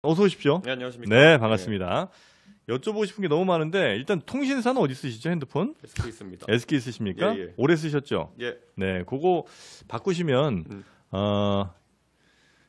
어서 오십시오. 네, 안녕하십니까. 네, 반갑습니다. 여쭤보고 싶은 게 너무 많은데 일단 통신사는 어디 쓰시죠? 핸드폰? SK 있습니다. SK 쓰십니까? 예, 예. 오래 쓰셨죠? 예. 네, 그거 바꾸시면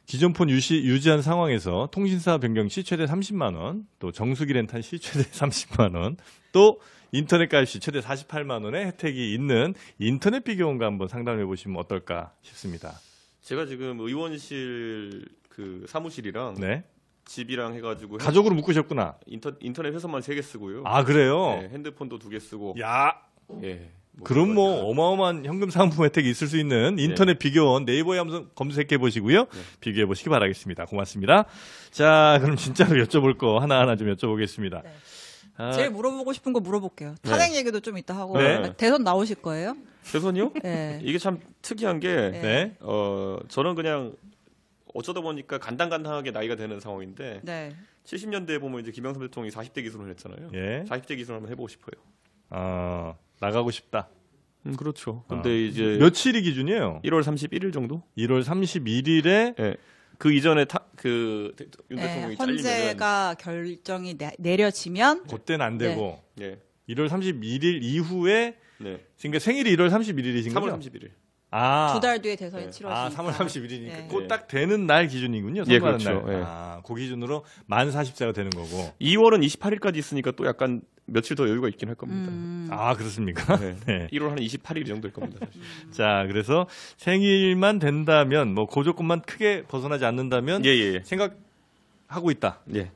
기존 폰 유지한 상황에서 통신사 변경 시 최대 30만 원, 또 정수기 렌탈 시 최대 30만 원, 또 인터넷 가입 시 최대 48만 원의 혜택이 있는 인터넷 비교원과 한번 상담해 보시면 어떨까 싶습니다. 제가 지금 의원실 그 사무실이랑 네. 집이랑 해가지고 가족으로 묶으셨구나. 인터넷 회선만 3개 쓰고요. 아, 그래요? 네, 핸드폰도 2개 쓰고. 야, 예. 그럼 뭐 어마어마한 현금 상품 혜택이 있을 수 있는 인터넷 비교원 네이버에 한번 검색해 보시고요. 비교해 보시기 바라겠습니다. 고맙습니다. 자, 그럼 진짜로 여쭤볼 거 하나하나 좀 여쭤보겠습니다. 네. 제일 물어보고 싶은 거 물어볼게요. 탄핵 얘기도 좀 이따 하고. 네. 대선 나오실 거예요? 대선이요? 네. 이게 참 특이한 게 네. 저는 그냥 어쩌다 보니까 간당간당하게 나이가 되는 상황인데 네. 70년대에 보면 이제 김영삼 대통령이 40대 기술을 했잖아요. 예. 40대 기술을 한번 해보고 싶어요. 나가고 싶다. 그렇죠. 근데 이제 며칠이 기준이에요? 1월 31일 정도? 1월 31일에 예. 그 이전에 윤 네, 대통령이 헌재가 결정이 내려지면 그때는 안 되고 예. 1월 31일 이후에 네. 그러니까 생일이 1월 31일이신 3월 거죠? 31일. 아, 2달 뒤에 대선이 네. 치러지니까. 3월 31일이니까 네. 그 딱 되는 날 기준이군요. 예, 선거하는 그렇죠. 날. 예. 그 기준으로 만 40세가 되는 거고. 2월은 28일까지 있으니까 또 약간 며칠 더 여유가 있긴 할 겁니다. 아, 그렇습니까? 네. 네. 1월 한 28일 정도일 겁니다. 사실. 자, 그래서 생일만 된다면 뭐 그 조건만 크게 벗어나지 않는다면 예. 생각하고 있다. 예.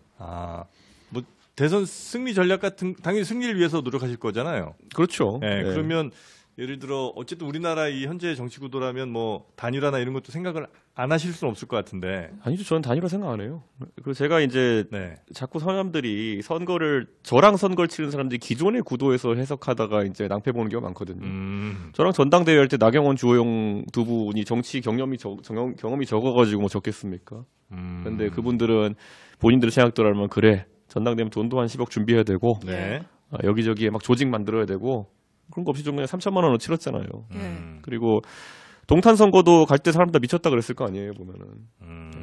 뭐 대선 승리 전략 같은 당연히 승리를 위해서 노력하실 거잖아요. 그렇죠. 네, 예. 그러면 예를 들어 어쨌든 우리나라 이 현재 정치 구도라면 뭐 단일화나 이런 것도 생각을 안 하실 수는 없을 것 같은데. 아니죠. 저는 단일화 생각 안 해요. 그리고 제가 이제 네. 자꾸 사람들이 저랑 선거를 치른 사람들이 기존의 구도에서 해석하다가 이제 낭패 보는 경우가 많거든요. 저랑 전당대회 할 때 나경원, 주호영 두 분이 정치 경험이 적어가지고 뭐 적겠습니까? 근데 그분들은 본인들의 생각대로 하면 그래. 전당대회면 돈도 한 10억 준비해야 되고 네. 여기저기에 막 조직 만들어야 되고 그런 거 없이 좀 그냥 3천만 원을 치렀잖아요. 그리고 동탄 선거도 갈 때 사람 다 미쳤다 그랬을 거 아니에요 보면은.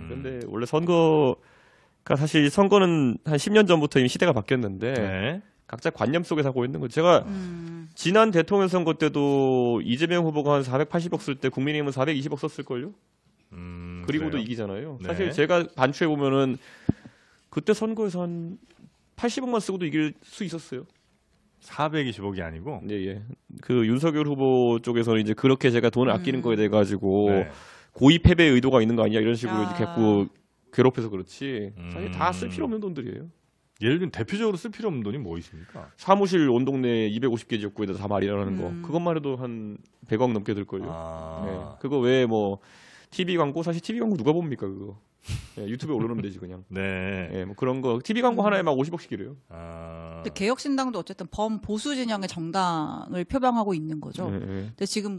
근데 원래 선거가 사실 선거는 한 10년 전부터 이미 시대가 바뀌었는데 네. 각자 관념 속에 살고 있는 거죠. 제가 지난 대통령 선거 때도 이재명 후보가 한 480억 쓸 때 국민의힘은 420억 썼을 걸요. 그리고도 그래요? 이기잖아요. 네. 사실 제가 반추해 보면은 그때 선거에서 한 80억만 쓰고도 이길 수 있었어요. 420억이 아니고. 네. 그 윤석열 후보 쪽에서는 이제 그렇게 제가 돈을 아끼는 거에 대해 가지고 네. 고의 패배 의도가 있는 거 아니냐 이런 식으로 이제 자꾸 괴롭혀서 그렇지. 사실 다 쓸 필요 없는 돈들이에요. 예를 들면 대표적으로 쓸 필요 없는 돈이 뭐 있습니까? 사무실 온 동네 250개 지역구에다 다 마련하는 거. 그것만 해도 한 100억 넘게 들 걸요. 네. 그거 외에 뭐 TV 광고 사실 TV 광고 누가 봅니까 그거. 네, 유튜브에 올려놓으면 되지 그냥. 네. 뭐 그런 거 TV 광고 하나에 막 50억씩이래요. 근데 개혁신당도 어쨌든 범보수 진영의 정당을 표방하고 있는 거죠. 근데 지금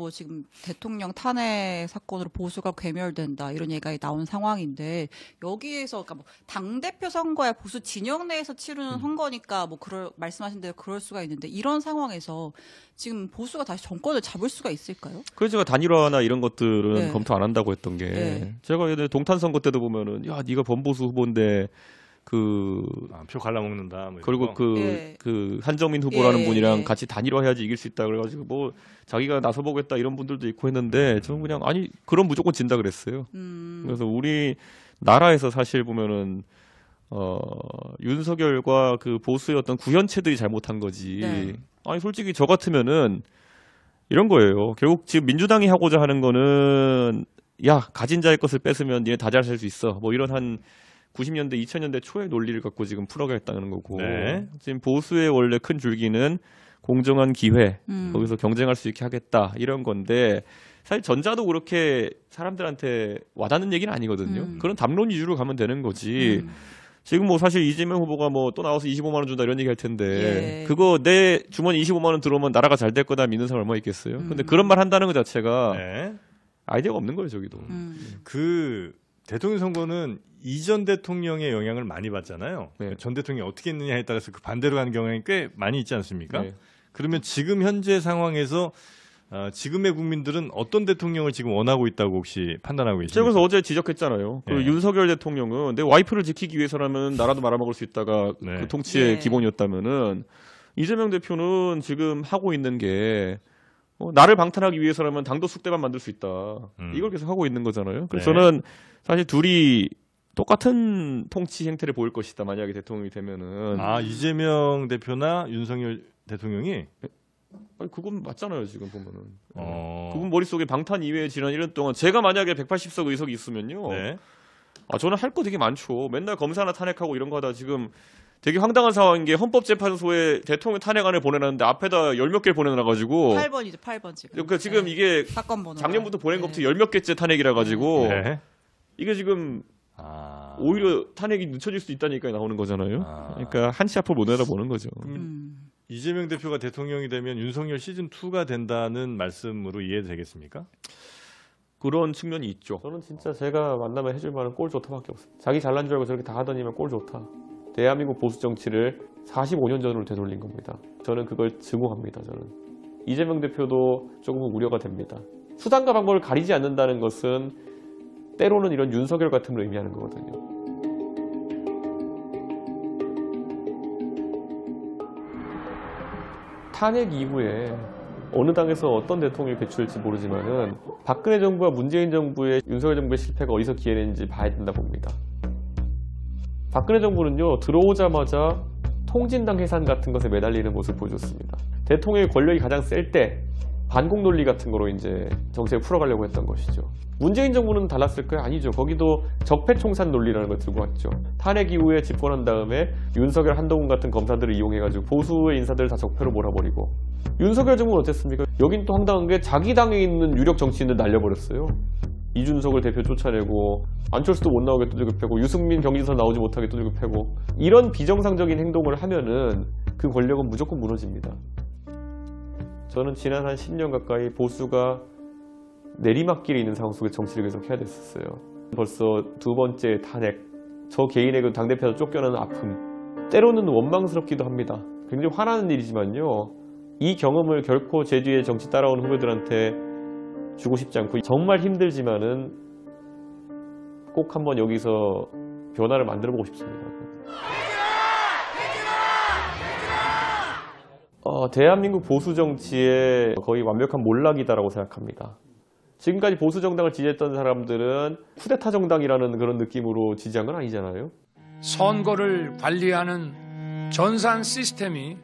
대통령 탄핵 사건으로 보수가 괴멸된다 이런 얘기가 나온 상황인데 여기에서 그러니까 뭐 당대표 선거야 보수 진영 내에서 치르는 선거니까 뭐 말씀하신 대로 그럴 수가 있는데 이런 상황에서 지금 보수가 다시 정권을 잡을 수가 있을까요? 그래서 제가 단일화나 이런 것들은 검토 안 한다고 했던 게 제가 예전에 동탄 선거 때도 보면은 야 네가 범보수 후보인데 표 갈라먹는다. 뭐 그리고 그 한정민 후보라는 분이랑 같이 단일화해야지 이길 수 있다 그래가지고 뭐 자기가 나서보겠다 이런 분들도 있고 했는데 저는 그냥 아니 그럼 무조건 진다 그랬어요. 그래서 우리 나라에서 사실 보면은 윤석열과 그 보수의 어떤 구현체들이 잘못한 거지. 아니 솔직히 저 같으면은 이런 거예요. 결국 지금 민주당이 하고자 하는 거는 야 가진 자의 것을 뺏으면 니네 다 잘 살 수 있어. 뭐 이런 한 90년대 2000년대 초의 논리를 갖고 지금 풀어가겠다는 거고 지금 보수의 원래 큰 줄기는 공정한 기회 거기서 경쟁할 수 있게 하겠다 이런 건데 사실 전자도 그렇게 사람들한테 와닿는 얘기는 아니거든요. 그런 담론 위주로 가면 되는 거지. 지금 뭐 사실 이재명 후보가 뭐 또 나와서 25만 원 준다 이런 얘기 할 텐데 그거 내 주머니 25만 원 들어오면 나라가 잘 될 거다 믿는 사람 얼마 있겠어요? 근데 그런 말 한다는 것 자체가 아이디어가 없는 거예요, 저기도. 그 대통령 선거는 이전 대통령의 영향을 많이 받잖아요. 전 대통령이 어떻게 했느냐에 따라서 그 반대로 가는 경향이 꽤 많이 있지 않습니까? 그러면 지금 현재 상황에서 지금의 국민들은 어떤 대통령을 지금 원하고 있다고 혹시 판단하고 제가 계십니까? 그래서 어제 지적했잖아요. 그 예. 윤석열 대통령은 내 와이프를 지키기 위해서라면 나라도 말아먹을 수 있다가 네. 그 통치의 예. 기본이었다면은 이재명 대표는 지금 하고 있는 게 나를 방탄하기 위해서라면 당도 쑥대만 만들 수 있다. 이걸 계속 하고 있는 거잖아요. 그래서 네. 저는 사실 둘이 똑같은 통치 행태를 보일 것이다. 만약에 대통령이 되면은. 이재명 대표나 윤석열 대통령이 아니, 그건 맞잖아요. 지금 보면은. 어... 그분 머릿속에 방탄 이외의 지난 1년 동안 제가 만약에 180석 의석이 있으면요. 네. 저는 할 거 되게 많죠. 맨날 검사나 탄핵하고 이런 거 하다 지금 되게 황당한 상황인 게 헌법재판소에 대통령 탄핵안을 보내놨는데 앞에다 열 몇 개를 보내놔가지고 8번이죠, 8번 지금. 그러니까 지금 네. 이게 사건 번호. 작년부터 보낸 것부터 열 몇 개째 탄핵이라 가지고 네. 이게 지금 아... 오히려 탄핵이 늦춰질 수 있다니까 나오는 거잖아요. 그러니까 한치 앞을 못 내다보는 거죠. 이재명 대표가 대통령이 되면 윤석열 시즌 2가 된다는 말씀으로 이해되겠습니까? 그런 측면이 있죠. 저는 진짜 제가 만나면 해줄 말은 꼴 좋다밖에 없어요. 자기 잘난 줄 알고 저렇게 다 하더니만 꼴 좋다. 대한민국 보수 정치를 45년 전으로 되돌린 겁니다. 저는 그걸 증오합니다. 저는 이재명 대표도 조금은 우려가 됩니다. 수단과 방법을 가리지 않는다는 것은 때로는 이런 윤석열 같음을 의미하는 거거든요. 탄핵 이후에 어느 당에서 어떤 대통령이 배출될지 모르지만은 박근혜 정부와 문재인 정부의 윤석열 정부의 실패가 어디서 기회했는지 봐야 된다 봅니다. 박근혜 정부는요, 들어오자마자 통진당 해산 같은 것에 매달리는 모습을 보여줬습니다. 대통령의 권력이 가장 셀 때 반공 논리 같은 거로 이제 정책을 풀어가려고 했던 것이죠. 문재인 정부는 달랐을까요? 아니죠. 거기도 적폐청산 논리라는 걸 들고 왔죠. 탄핵 이후에 집권한 다음에 윤석열, 한동훈 같은 검사들을 이용해가지고 보수의 인사들을 다 적폐로 몰아버리고, 윤석열 정부는 어땠습니까? 여긴 또 황당한 게 자기 당에 있는 유력 정치인들 날려버렸어요. 이준석을 대표 쫓아내고 안철수도 못 나오게 두들겨 패고 유승민 경기지사 나오지 못하게 두들겨 패고, 이런 비정상적인 행동을 하면은 그 권력은 무조건 무너집니다. 저는 지난 한 10년 가까이 보수가 내리막길에 있는 상황 속에 정치를 계속 해야 됐었어요. 벌써 두 번째 탄핵, 저 개인의 그 당대표에서 쫓겨나는 아픔, 때로는 원망스럽기도 합니다. 굉장히 화나는 일이지만요, 이 경험을 결코 제 뒤에 정치 따라온 후배들한테 주고 싶지 않고, 정말 힘들지만은 꼭 한번 여기서 변화를 만들어보고 싶습니다. 대한민국 보수 정치의 거의 완벽한 몰락이다라고 생각합니다. 지금까지 보수 정당을 지지했던 사람들은 쿠데타 정당이라는 그런 느낌으로 지지한 건 아니잖아요. 선거를 관리하는 전산 시스템이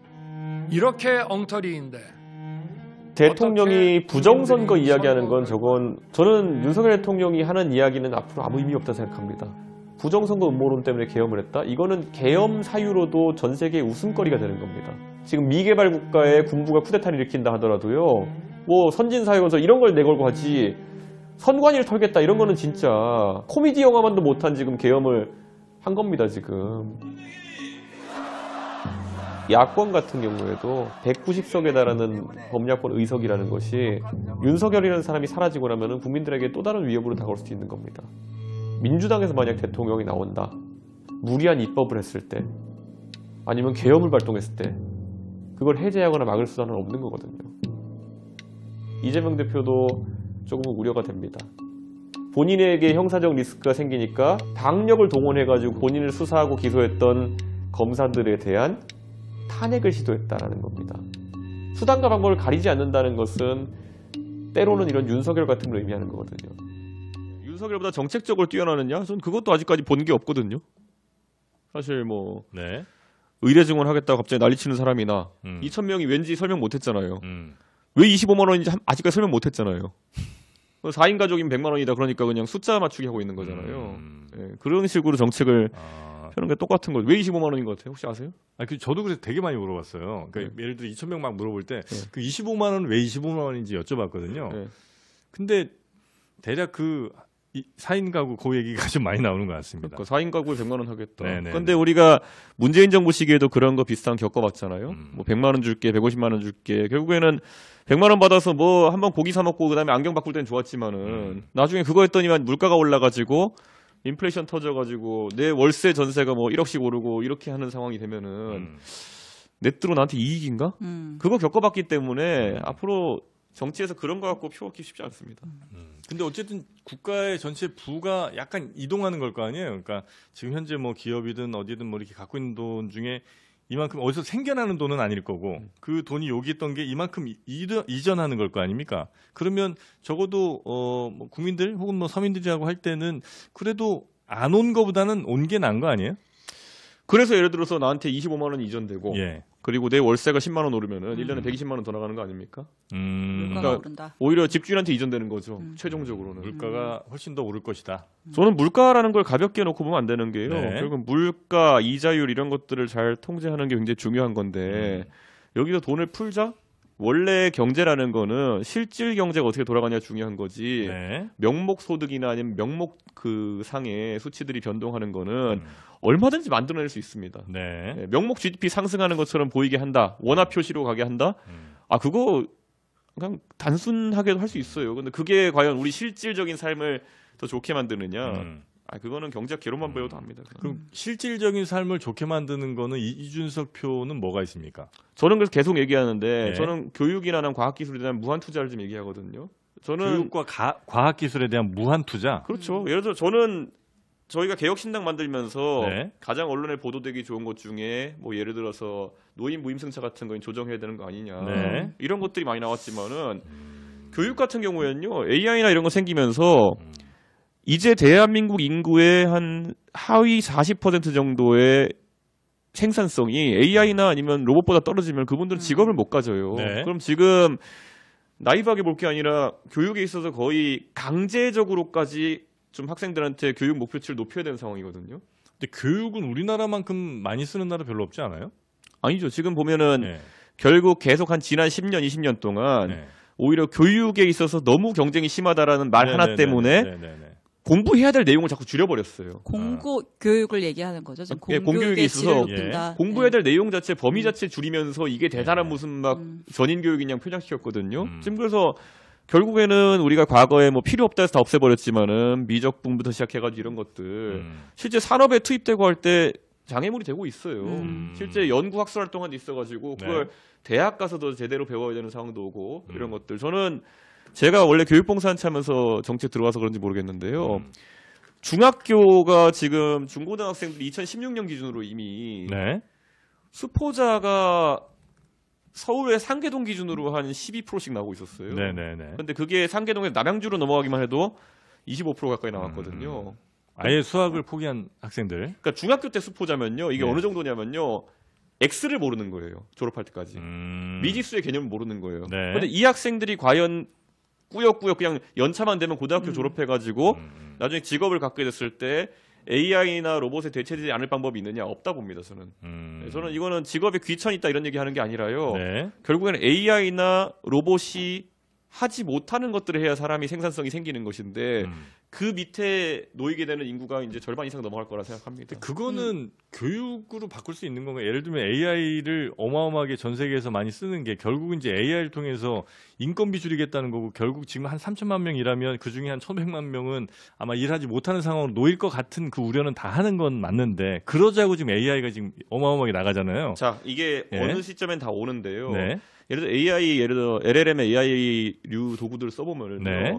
이렇게 엉터리인데, 대통령이 부정선거 이야기하는 건 저는 윤석열 대통령이 하는 이야기는 앞으로 아무 의미 없다고 생각합니다. 부정선거 음모론 때문에 계엄을 했다? 이거는 계엄 사유로도 전 세계의 웃음거리가 되는 겁니다. 지금 미개발 국가에 군부가 쿠데타를 일으킨다 하더라도요, 뭐 선진사회건설 이런 걸 내걸고 하지, 선관위를 털겠다 이런 거는 진짜 코미디 영화만도 못한 지금 계엄을 한 겁니다. 지금 야권 같은 경우에도 190석에 달하는 범야권 의석이라는 것이 윤석열이라는 사람이 사라지고 나면 국민들에게 또 다른 위협으로 다가올 수도 있는 겁니다. 민주당에서 만약 대통령이 나온다, 무리한 입법을 했을 때, 아니면 계엄을 발동했을 때 그걸 해제하거나 막을 수단은 없는 거거든요. 이재명 대표도 조금은 우려가 됩니다. 본인에게 형사적 리스크가 생기니까 당력을 동원해가지고 본인을 수사하고 기소했던 검사들에 대한 탄핵을 시도했다라는 겁니다. 수단과 방법을 가리지 않는다는 것은 때로는 이런 윤석열 같은 걸 의미하는 거거든요. 윤석열보다 정책적으로 뛰어나느냐? 전 그것도 아직까지 본 게 없거든요. 사실 뭐 네. 의례 증언하겠다고 갑자기 난리치는 사람이나 2,000명이 왠지 설명 못했잖아요. 왜 25만 원인지 아직까지 설명 못했잖아요. 4인 가족이면 100만 원이다 그러니까 그냥 숫자 맞추기 하고 있는 거잖아요. 네, 그런 식으로 정책을 펴는 게 똑같은 거죠. 왜 25만 원인 것 같아요? 혹시 아세요? 저도 그래서 되게 많이 물어봤어요. 그러니까 예를 들어 2,000명 막 물어볼 때 그 25만 원은 왜 25만 원인지 여쭤봤거든요. 근데 대략 그 4인 가구 그 얘기가 좀 많이 나오는 것 같습니다. 그러니까 4인 가구에 100만 원 하겠다. 네네. 근데 우리가 문재인 정부 시기에도 그런 거 비슷한 겪어봤잖아요. 뭐 100만 원 줄게, 150만 원 줄게. 결국에는 100만 원 받아서 뭐 한번 고기 사 먹고 그다음에 안경 바꿀 때는 좋았지만은 나중에 그거 했더니만 물가가 올라가지고 인플레이션 터져가지고 내 월세 전세가 뭐 1억씩 오르고 이렇게 하는 상황이 되면은 내 뜻으로 나한테 이익인가? 그거 겪어봤기 때문에 앞으로 정치에서 그런 거 갖고 표 얻기 쉽지 않습니다. 근데 어쨌든 국가의 전체 부가 약간 이동하는 걸 거 아니에요. 그러니까 지금 현재 뭐 기업이든 어디든 뭐 이렇게 갖고 있는 돈 중에 이만큼 어디서 생겨나는 돈은 아닐 거고 그 돈이 여기 있던 게 이만큼 이전하는 걸 거 아닙니까? 그러면 적어도 뭐 국민들 혹은 뭐 서민들이라고 할 때는 그래도 안 온 거보다는 온 게 나은 거 아니에요? 그래서 예를 들어서 나한테 25만 원이 이전되고 예. 그리고 내 월세가 10만 원 오르면은 1년에 120만 원 더 나가는 거 아닙니까? 물가가 그러니까 오른다. 오히려 집주인한테 이전되는 거죠. 최종적으로는. 물가가 훨씬 더 오를 것이다. 저는 물가라는 걸 가볍게 놓고 보면 안 되는 게요. 네. 결국 물가, 이자율 이런 것들을 잘 통제하는 게 굉장히 중요한 건데 여기서 돈을 풀자? 원래 경제라는 거는 실질 경제가 어떻게 돌아가냐 중요한 거지. 네. 명목 소득이나 아니면 명목 그 상의 수치들이 변동하는 거는 얼마든지 만들어낼 수 있습니다. 네. 네, 명목 GDP 상승하는 것처럼 보이게 한다. 원화 표시로 가게 한다. 아 그거 그냥 단순하게도 할 수 있어요. 근데 그게 과연 우리 실질적인 삶을 더 좋게 만드느냐? 아 그거는 경제학 개론만 배워도 압니다. 그럼 실질적인 삶을 좋게 만드는 거는 이준석 표는 뭐가 있습니까? 저는 그래서 계속 얘기하는데 네. 저는 교육이나 과학기술에 대한 무한 투자를 좀 얘기하거든요. 저는 교육과 과학기술에 대한 무한 투자. 그렇죠. 예를 들어 저는 저희가 개혁신당 만들면서 네. 가장 언론에 보도되기 좋은 것 중에 뭐 예를 들어서 노인 무임승차 같은 거 조정해야 되는 거 아니냐 네. 이런 것들이 많이 나왔지만은 교육 같은 경우에는요 AI나 이런 거 생기면서 이제 대한민국 인구의 한 하위 40% 정도의 생산성이 AI나 아니면 로봇보다 떨어지면 그분들은 직업을 못 가져요. 네. 그럼 지금 나이브하게 볼 게 아니라 교육에 있어서 거의 강제적으로까지 좀 학생들한테 교육 목표치를 높여야 되는 상황이거든요. 근데 교육은 우리나라만큼 많이 쓰는 나라 별로 없지 않아요? 아니죠. 지금 보면은 네. 결국 계속 한 지난 10년, 20년 동안 네. 오히려 교육에 있어서 너무 경쟁이 심하다라는 말 하나 때문에 공부해야 될 내용을 자꾸 줄여버렸어요. 공고 교육을 얘기하는 거죠. 지금 예, 공교육에 공교육의 질을 있어서 높인다. 공부해야 될 내용 자체, 범위 자체 줄이면서 이게 대단한 무슨 막 전인 교육인 양 표장시켰거든요. 지금 그래서 결국에는 우리가 과거에 뭐 필요 없다 해서 다 없애버렸지만은 미적분부터 시작해가지고 이런 것들 실제 산업에 투입되고 할 때 장애물이 되고 있어요. 실제 연구 학술 활동한 데 있어가지고 그걸 네. 대학 가서도 제대로 배워야 되는 상황도 오고 이런 것들. 저는 제가 원래 교육봉사한테 하면서 정책 들어와서 그런지 모르겠는데요. 중학교가 지금 중고등학생들이 2016년 기준으로 이미 네. 수포자가 서울의 상계동 기준으로 한 12%씩 나오고 있었어요. 네네네. 근데 그게 상계동에서 남양주로 넘어가기만 해도 25% 가까이 나왔거든요. 아예 수학을 포기한 학생들. 그러니까 중학교 때 수포자면요. 이게 네. 어느 정도냐면요. X를 모르는 거예요. 졸업할 때까지. 미지수의 개념을 모르는 거예요. 네. 근데 이 학생들이 과연 꾸역꾸역 그냥 연차만 되면 고등학교 졸업해가지고 나중에 직업을 갖게 됐을 때 AI나 로봇에 대체되지 않을 방법이 있느냐? 없다 봅니다. 저는. 저는 이거는 직업에 귀천이 있다 이런 얘기하는 게 아니라요. 네. 결국에는 AI나 로봇이 하지 못하는 것들을 해야 사람이 생산성이 생기는 것인데 그 밑에 놓이게 되는 인구가 이제 절반 이상 넘어갈 거라 생각합니다. 그거는 교육으로 바꿀 수 있는 건가요? 예를 들면 AI를 어마어마하게 전 세계에서 많이 쓰는 게 결국은 이제 AI를 통해서 인건비 줄이겠다는 거고 결국 지금 한 3천만 명 일하면 그 중에 한 1,100만 명은 아마 일하지 못하는 상황으로 놓일 것 같은 그 우려는 다 하는 건 맞는데 그러자고 지금 AI가 지금 어마어마하게 나가잖아요. 자, 이게 네. 어느 시점엔 다 오는데요. 네. 예를 들어 AI, 예를 들어 LLM의 AI류 도구들을 써보면은 네.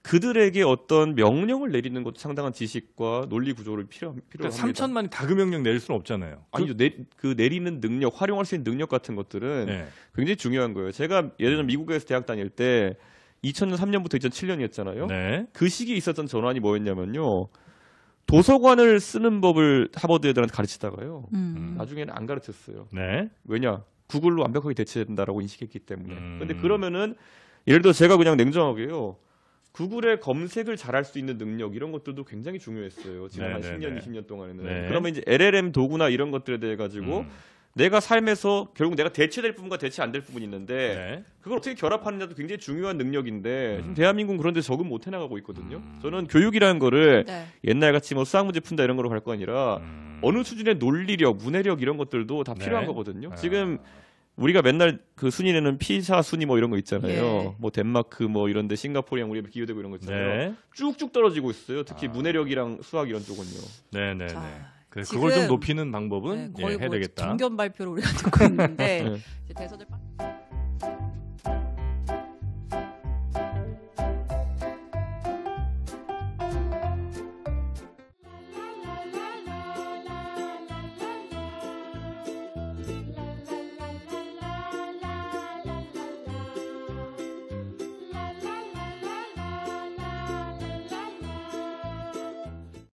그들에게 어떤 명령을 내리는 것도 상당한 지식과 논리 구조를 필요합니다. 그러니까 3천만이 다 그 명령 내릴 수는 없잖아요. 아니죠. 그 내리는 능력, 활용할 수 있는 능력 같은 것들은 네. 굉장히 중요한 거예요. 제가 예를 들어 미국에서 대학 다닐 때 2000년 3년부터 2007년이었잖아요. 네. 그 시기에 있었던 전환이 뭐였냐면요. 도서관을 쓰는 법을 하버드 애들한테 가르치다가요. 나중에는 안 가르쳤어요. 네. 왜냐? 구글로 완벽하게 대체된다라고 인식했기 때문에. 근데 그러면은 예를 들어 제가 그냥 냉정하게요. 구글의 검색을 잘할 수 있는 능력 이런 것들도 굉장히 중요했어요. 지난 한 10년, 20년 동안에는. 네. 그러면 이제 LLM 도구나 이런 것들에 대해 가지고 내가 삶에서 결국 내가 대체될 부분과 대체 안 될 부분이 있는데 네. 그걸 어떻게 결합하느냐도 굉장히 중요한 능력인데 지금 대한민국은 그런 데 적응 못 해나가고 있거든요. 저는 교육이라는 거를 네. 옛날같이 뭐 수학 문제 푼다 이런 거로 갈 거 아니라 어느 수준의 논리력, 문해력 이런 것들도 다 필요한 네. 거거든요. 지금 우리가 맨날 그 순위내는 피사 순위 뭐 이런 거 있잖아요. 예. 뭐 덴마크 뭐 이런데 싱가포르랑 우리가 비교되고 이런 거 있잖아요. 네. 쭉쭉 떨어지고 있어요. 특히 문해력이랑 수학 이런 쪽은요. 네네네. 자, 그래, 지금 그걸 좀 높이는 방법은 네, 거의 해야 뭐 되겠다. 정견 발표를 우리가 듣고 있는데 네. 이제 대선을